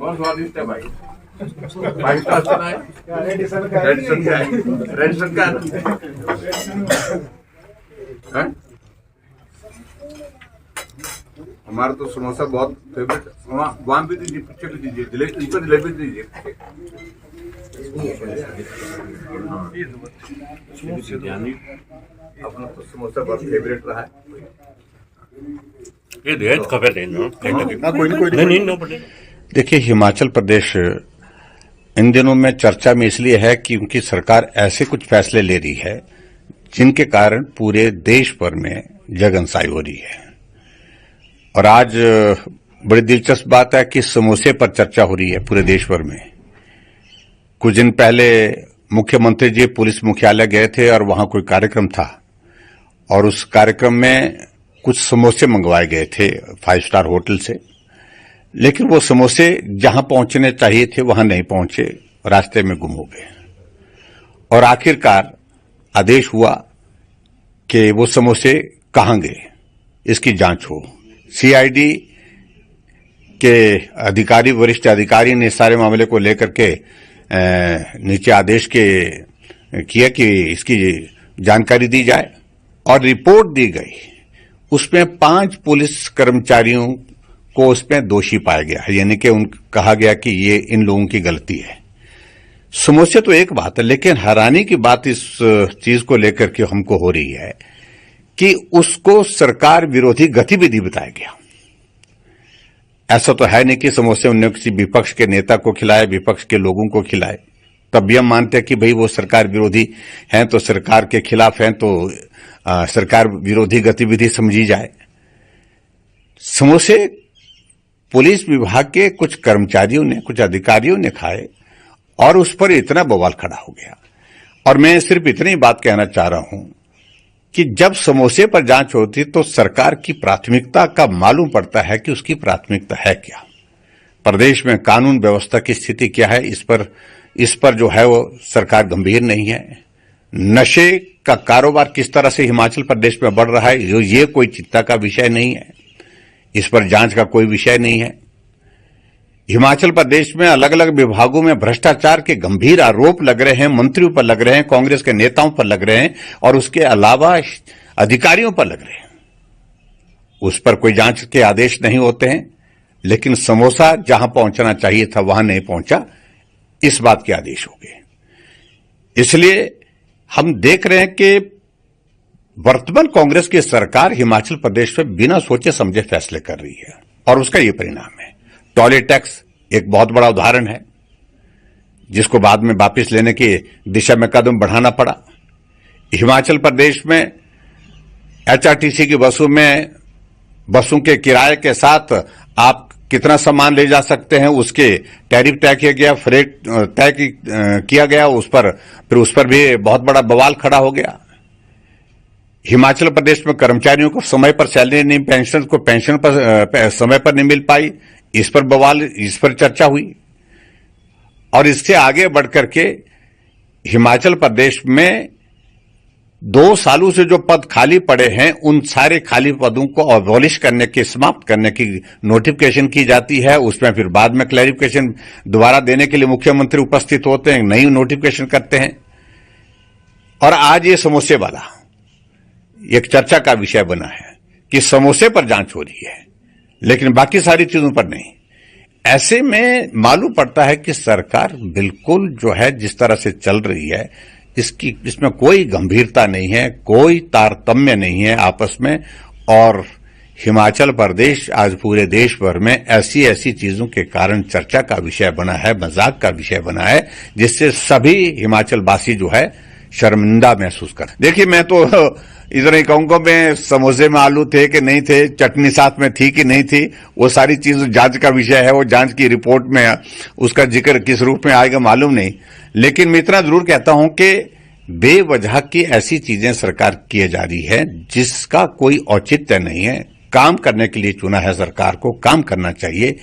बहुत स्वादिष्ट है भाई। भाई का सुना है रेड सरकार हमारा तो समोसा बहुत फेवरेट। वहाँ भी दीजिए, पीछे भी दीजिए, जलेबी दीजिए। अपना तो समोसा बहुत फेवरेट रहा है। ये खबर देखिए, हिमाचल प्रदेश इन दिनों में चर्चा में इसलिए है कि उनकी सरकार ऐसे कुछ फैसले ले रही है जिनके कारण पूरे देश भर में जगनसाई हो रही है। और आज बड़ी दिलचस्प बात है कि समोसे पर चर्चा हो रही है पूरे देश भर में। कुछ दिन पहले मुख्यमंत्री जी पुलिस मुख्यालय गए थे और वहां कोई कार्यक्रम था और उस कार्यक्रम में कुछ समोसे मंगवाए गए थे 5 स्टार होटल से, लेकिन वो समोसे जहां पहुंचने चाहिए थे वहां नहीं पहुंचे, रास्ते में गुम हो गए। और आखिरकार आदेश हुआ कि वो समोसे कहां गए, इसकी जांच हो। सीआईडी के अधिकारी, वरिष्ठ अधिकारी ने सारे मामले को लेकर के नीचे आदेश किया कि इसकी जानकारी दी जाए और रिपोर्ट दी गई। उसमें 5 पुलिस कर्मचारियों को उसमें दोषी पाया गया, यानी कि कहा गया कि ये इन लोगों की गलती है। समोसे तो एक बात है, लेकिन हैरानी की बात इस चीज को लेकर के हमको हो रही है कि उसको सरकार विरोधी गतिविधि बताया गया। ऐसा तो है नहीं कि समोसे उन्होंने किसी विपक्ष के नेता को खिलाए, विपक्ष के लोगों को खिलाए। तब भी हम मानते हैं कि भाई वो सरकार विरोधी हैं तो सरकार के खिलाफ हैं तो सरकार विरोधी गतिविधि समझी जाए। समोसे पुलिस विभाग के कुछ कर्मचारियों ने, कुछ अधिकारियों ने खाए और उस पर इतना बवाल खड़ा हो गया। और मैं सिर्फ इतनी बात कहना चाह रहा हूं कि जब समोसे पर जांच होती तो सरकार की प्राथमिकता का मालूम पड़ता है कि उसकी प्राथमिकता है क्या, प्रदेश में कानून व्यवस्था की स्थिति क्या है, इस पर जो है वो सरकार गंभीर नहीं है। नशे का कारोबार किस तरह से हिमाचल प्रदेश में बढ़ रहा है ये कोई चिंता का विषय नहीं है, इस पर जांच का कोई विषय नहीं है। हिमाचल प्रदेश में अलग अलग विभागों में भ्रष्टाचार के गंभीर आरोप लग रहे हैं, मंत्रियों पर लग रहे हैं, कांग्रेस के नेताओं पर लग रहे हैं और उसके अलावा अधिकारियों पर लग रहे हैं। उस पर कोई जांच के आदेश नहीं होते हैं, लेकिन समोसा जहां पहुंचना चाहिए था वहां नहीं पहुंचा, इस बात के आदेश हो गए। इसलिए हम देख रहे हैं कि वर्तमान कांग्रेस की सरकार हिमाचल प्रदेश में बिना सोचे समझे फैसले कर रही है और उसका ये परिणाम है। टॉयलेट टैक्स एक बहुत बड़ा उदाहरण है जिसको बाद में वापस लेने की दिशा में कदम बढ़ाना पड़ा। हिमाचल प्रदेश में एचआरटीसी की बसों के किराए के साथ आप कितना सामान ले जा सकते हैं उसके टैरिफ तय किया गया, फ्रेट तय किया गया, उस पर भी बहुत बड़ा बवाल खड़ा हो गया। हिमाचल प्रदेश में कर्मचारियों को समय पर सैलरी नहीं, पेंशन पर समय पर नहीं मिल पाई, इस पर बवाल, इस पर चर्चा हुई। और इससे आगे बढ़कर के हिमाचल प्रदेश में 2 सालों से जो पद खाली पड़े हैं उन सारे खाली पदों को अबॉलिश करने की, समाप्त करने की नोटिफिकेशन की जाती है। उसमें फिर बाद में क्लैरिफिकेशन दोबारा देने के लिए मुख्यमंत्री उपस्थित होते हैं, नई नोटिफिकेशन करते हैं। और आज ये समोसे वाला एक चर्चा का विषय बना है कि समोसे पर जांच हो रही है लेकिन बाकी सारी चीजों पर नहीं। ऐसे में मालूम पड़ता है कि सरकार बिल्कुल जो है जिस तरह से चल रही है इसमें कोई गंभीरता नहीं है, कोई तारतम्य नहीं है आपस में। और हिमाचल प्रदेश आज पूरे देश भर में ऐसी चीजों के कारण चर्चा का विषय बना है, मजाक का विषय बना है, जिससे सभी हिमाचल वासी जो है शर्मिंदा महसूस कर। देखिए, मैं तो इधर ही कहूंगा, मैं समोसे में आलू थे कि नहीं थे, चटनी साथ में थी कि नहीं थी, वो सारी चीज जांच का विषय है। वो जांच की रिपोर्ट में उसका जिक्र किस रूप में आएगा मालूम नहीं। लेकिन मैं इतना जरूर कहता हूं कि बेवजह की ऐसी चीजें सरकार किए जा रही है जिसका कोई औचित्य नहीं है। काम करने के लिए चुना है सरकार को, काम करना चाहिए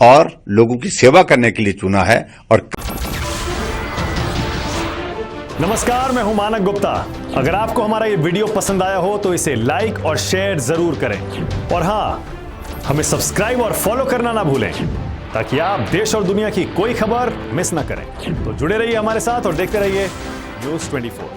और लोगों की सेवा करने के लिए चुना है। और नमस्कार, मैं हूं मानक गुप्ता। अगर आपको हमारा ये वीडियो पसंद आया हो तो इसे लाइक और शेयर जरूर करें और हां, हमें सब्सक्राइब और फॉलो करना ना भूलें। ताकि आप देश और दुनिया की कोई खबर मिस ना करें। तो जुड़े रहिए हमारे साथ और देखते रहिए न्यूज़ 24।